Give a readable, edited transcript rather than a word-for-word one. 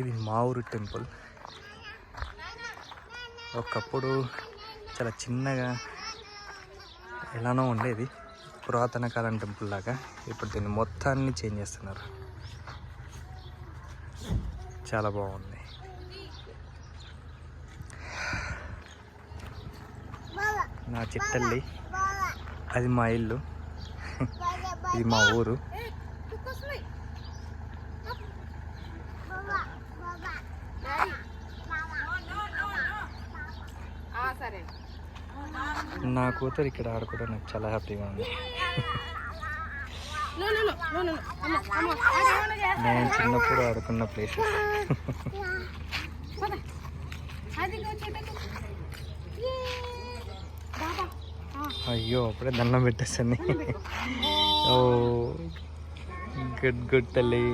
ఇది మా ఊరు టెంపుల్. ఒకప్పుడు చాలా చిన్నగా ఎలానో ఉండేది, పురాతన కాలం టెంపుల్ లాగా. ఇప్పుడు దీన్ని మొత్తాన్ని చేంజ్ చేస్తున్నారు. చాలా బాగుంది. నా చిట్టల్లి, అది మా ఇల్లు, ఇది మా ఊరు. నా కూతురు ఇక్కడ ఆడుకోవడం నాకు చాలా హ్యాపీగా ఉంది. నేను చిన్నప్పుడు ఆడుకున్న ప్లేసెస్. అయ్యో అప్పుడే దండం పెట్టేస్తుంది. ఓ గుడ్ గుడ్ తల్లి.